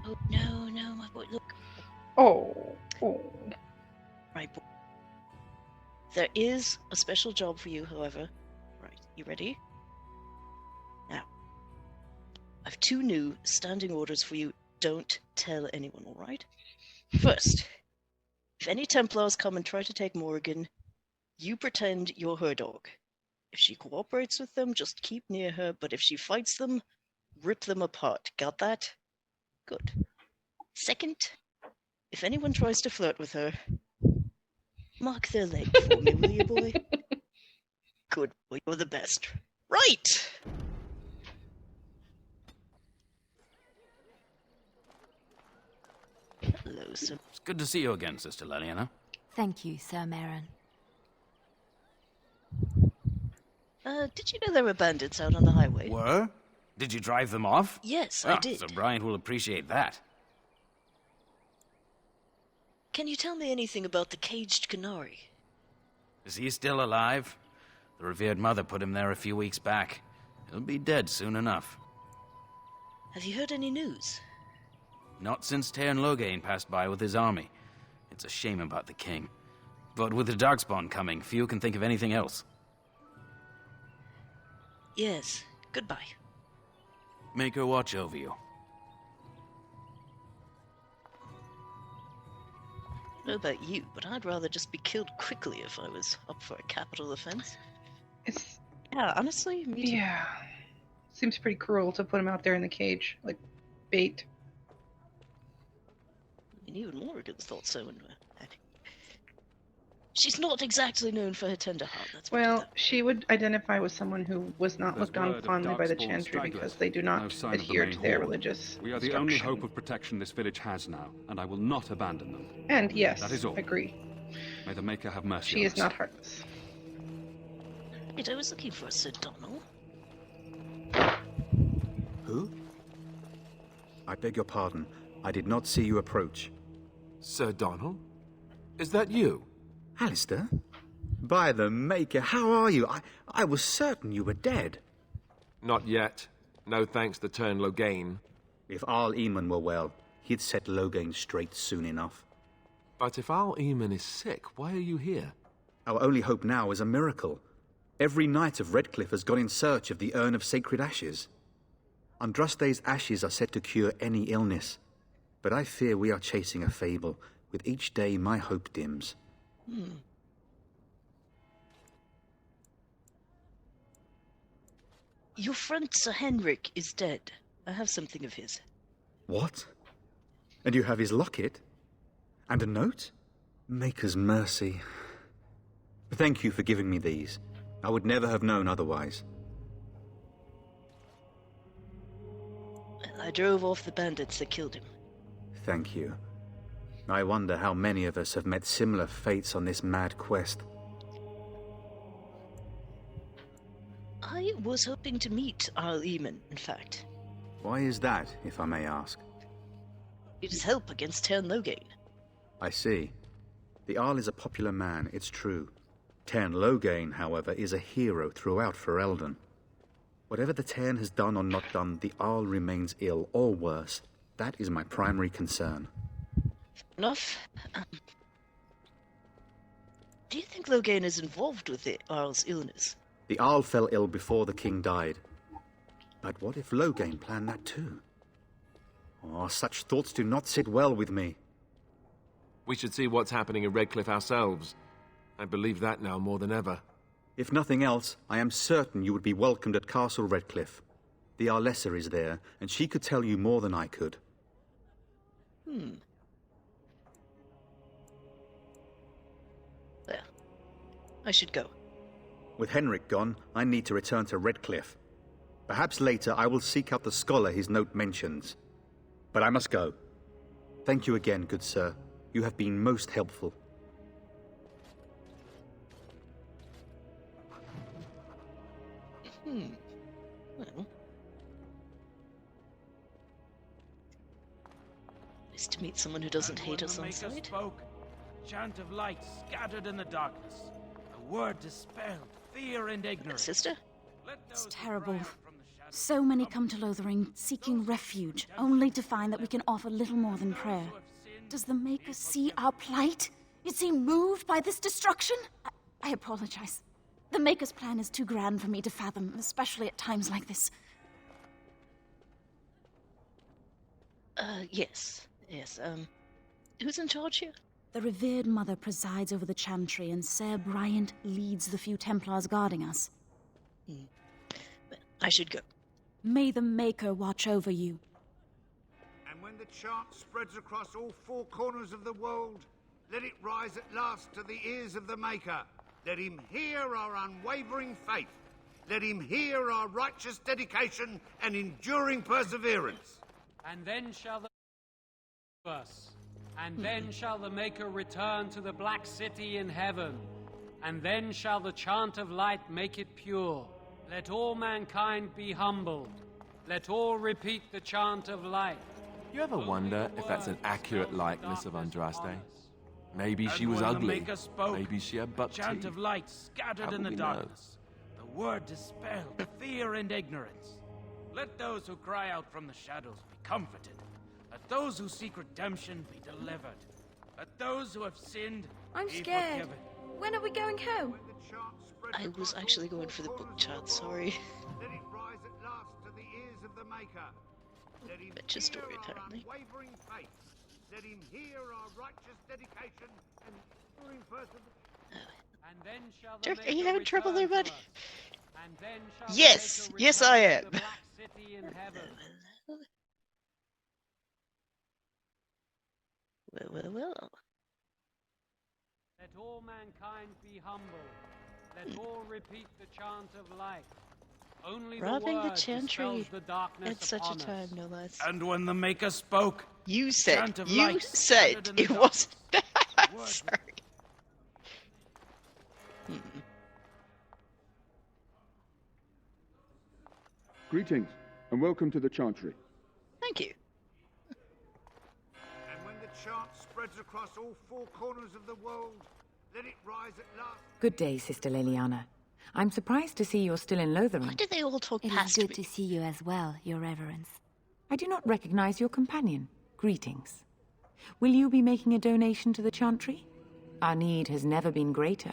Oh, no, my boy, look. Oh. Right, boy. There is a special job for you, however. Right, you ready? Now, I have 2 new standing orders for you. Don't tell anyone, alright? First, if any Templars come and try to take Morrigan, you pretend you're her dog. If she cooperates with them, just keep near her, but if she fights them, rip them apart. Got that? Good. Second, if anyone tries to flirt with her, mark their leg for me, will you, boy? Good boy, you're the best. Right! Hello, sir. It's good to see you again, Sister Leliana. Thank you, Sir Marin. Did you know there were bandits out on the highway? Were? Did you drive them off? Yes, I did. So Bryant will appreciate that. Can you tell me anything about the caged Qunari? Is he still alive? The revered mother put him there a few weeks back. He'll be dead soon enough. Have you heard any news? Not since Tern Logain passed by with his army. It's a shame about the king. But with the Darkspawn coming, few can think of anything else. Yes. Goodbye. Make her watch over you. I don't know about you, but I'd rather just be killed quickly if I was up for a capital offense. Yeah, honestly, me too. Yeah. Seems pretty cruel to put him out there in the cage, like bait. And even Morrigan's thought so. And she's not exactly known for her tender heart. That's Well, she would identify with someone who was not looked on fondly by the Chantry because they do not adhere to their religious We are the only hope of protection this village has now, and I will not abandon them. And yes, that is all. Agree. May the Maker have mercy She on is us. not heartless. Wait, I was looking for Sir Donald. Who? I beg your pardon. I did not see you approach. Sir Donald? Is that you? Alistair? By the Maker, how are you? I was certain you were dead. Not yet. No thanks to Tern Logain. If Arl Eamon were well, he'd set Logain straight soon enough. But if Arl Eamon is sick, why are you here? Our only hope now is a miracle. Every knight of Redcliffe has gone in search of the Urn of Sacred Ashes. Andraste's ashes are said to cure any illness, but I fear we are chasing a fable. With each day, my hope dims. Your friend Sir Henrik is dead. I have something of his. What? And you have his locket? And a note? Maker's mercy. Thank you for giving me these. I would never have known otherwise. I drove off the bandits that killed him. Thank you. I wonder how many of us have met similar fates on this mad quest. I was hoping to meet Arl Eamon, in fact. Why is that, if I may ask? It is help against Tern Logain. I see. The Arl is a popular man, it's true. Tern Logain, however, is a hero throughout Ferelden. Whatever the Tern has done or not done, the Arl remains ill, or worse. That is my primary concern. Enough. Do you think Logain is involved with the Arl's illness? The Arl fell ill before the king died. But what if Logain planned that too? Oh, such thoughts do not sit well with me. We should see what's happening in Redcliffe ourselves. I believe that now more than ever. If nothing else, I am certain you would be welcomed at Castle Redcliffe. The Arlessa is there, and she could tell you more than I could. Well, I should go. With Henrik gone, I need to return to Redcliffe. Perhaps later I will seek out the scholar his note mentions. But I must go. Thank you again, good sir. You have been most helpful. Well. Nice to meet someone who doesn't hate us on Maker sight. spoke. Chant of light scattered in the darkness. A word dispelled fear and ignorance. Sister? It's terrible. So many come to Lothering seeking refuge, only to find that we can offer little more than prayer. Does the Maker see our plight? Is he moved by this destruction? I apologize. The Maker's plan is too grand for me to fathom, especially at times like this. Yes. Who's in charge here? The revered mother presides over the chantry, and Sir Bryant leads the few Templars guarding us. I should go. May the Maker watch over you. And when the chant spreads across all four corners of the world, let it rise at last to the ears of the Maker. Let him hear our unwavering faith. Let him hear our righteous dedication and enduring perseverance. And then shall the us. And then shall the Maker return to the Black City in heaven. And then shall the chant of light make it pure. Let all mankind be humbled. Let all repeat the chant of light. You ever wonder if that's an accurate likeness of Andraste? Maybe she was ugly. Maybe she had buck Chant teeth. of light scattered in the darkness. The word dispelled fear and ignorance. Let those who cry out from the shadows be comforted. Let those who seek redemption be delivered. Let those who have sinned I'm be scared. forgiven. When are we going home? I was actually going for the book chat, sorry. Let it rise at last to the ears of the Maker. Let him Betcha story, hear apparently. our unwavering faith. Let him hear our righteous dedication and enduring perseverance. And then shall the Dirk, are Maker you having trouble there, return bud? to us. And then shall the Yes! Maker Yes, return I to am. the Black City in heaven. Well. Let all mankind be humble. Let all repeat the chant of light. Only Robbing the the word chantry dispels the darkness at such a upon time, us. no less. And when the Maker spoke, You chant said of light scattered in the it darkness. wasn't that. Word Sorry. Greetings, and welcome to the Chantry. Thank you. And when the chant spreads across all four corners of the world, let it rise at last. Good day, Sister Leliana. I'm surprised to see you're still in Lothering. Why did they all talk It is past good me? to see you as well, Your Reverence. I do not recognize your companion. Greetings. Will you be making a donation to the Chantry? Our need has never been greater.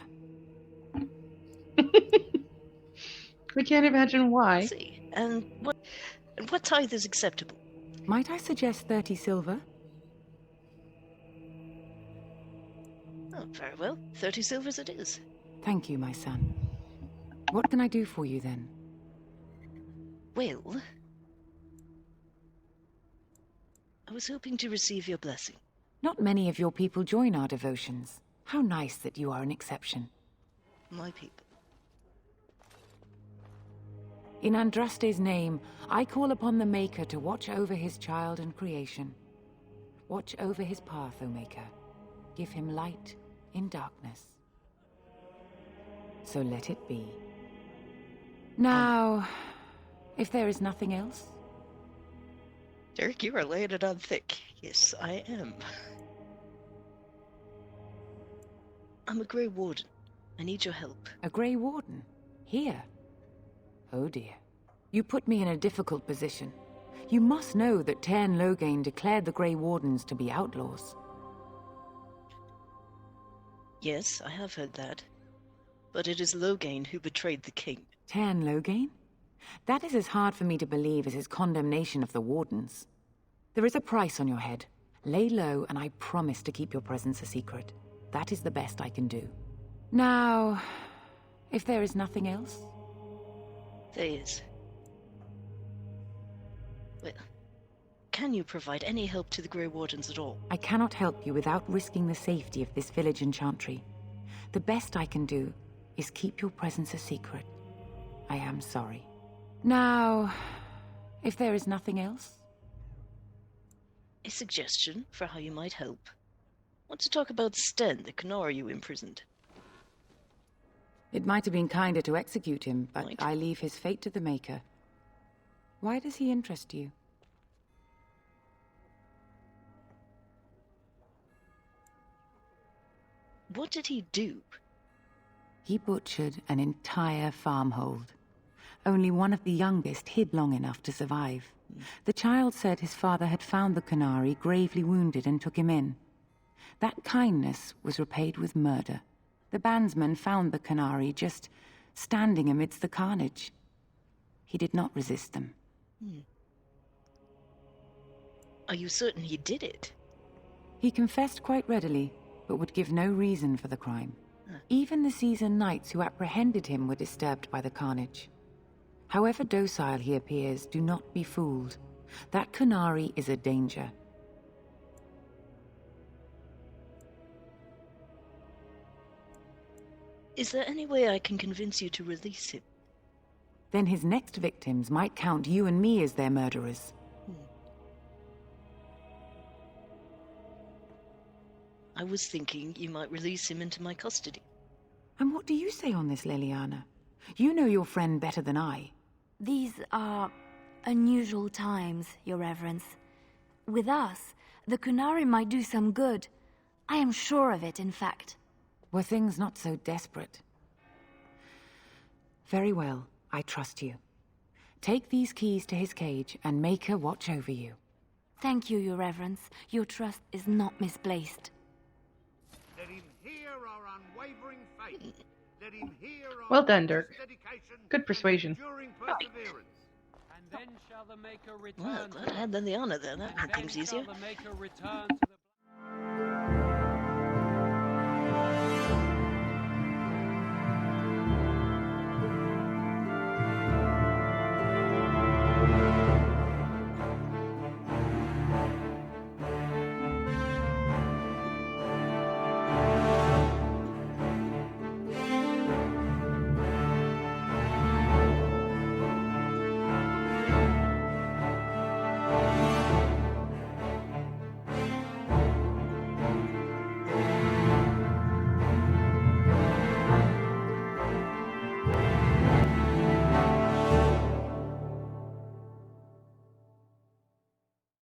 I can't imagine why. See, and what tithe is acceptable? Might I suggest 30 silver? Oh, very well. 30 silvers it is. Thank you, my son. What can I do for you then? Well, I was hoping to receive your blessing. Not many of your people join our devotions. How nice that you are an exception. My people. In Andraste's name, I call upon the Maker to watch over his child and creation. Watch over his path, O Maker. Give him light in darkness. So let it be. Now, if there is nothing else... Dirk, you are laying it on thick. Yes, I am. I'm a Grey Warden. I need your help. A Grey Warden? Here? Oh dear. You put me in a difficult position. You must know that N00B declared the Grey Wardens to be outlaws. Yes, I have heard that. But it is Loghain who betrayed the king. N00B? That is as hard for me to believe as his condemnation of the Wardens. There is a price on your head. Lay low, and I promise to keep your presence a secret. That is the best I can do. Now, if there is nothing else... There is. Well, can you provide any help to the Grey Wardens at all? I cannot help you without risking the safety of this village and chantry. The best I can do is keep your presence a secret. I am sorry. Now, if there is nothing else... A suggestion for how you might help. Want to talk about Sten, the Qunari you imprisoned? It might have been kinder to execute him, but I leave his fate to the Maker. Why does he interest you? What did he do? He butchered an entire farmhold. Only one of the youngest hid long enough to survive. The child said his father had found the Qunari gravely wounded and took him in. That kindness was repaid with murder. The bandsman found the Qunari just standing amidst the carnage. He did not resist them. Are you certain he did it? He confessed quite readily, but would give no reason for the crime. Even the seasoned knights who apprehended him were disturbed by the carnage. However docile he appears, do not be fooled. That Qunari is a danger. Is there any way I can convince you to release him? Then his next victims might count you and me as their murderers. I was thinking you might release him into my custody. And what do you say on this, Leliana? You know your friend better than I. These are unusual times, Your Reverence. With us, the Qunari might do some good. I am sure of it, in fact. Were things not so desperate? Very well, I trust you. Take these keys to his cage and make her watch over you. Thank you, Your Reverence. Your trust is not misplaced. Let him hear our unwavering faith. Let him hear our Well done, Dirk. Good persuasion. And then shall the Maker return. Well, glad I had the honor there. That made things easier. The Maker return to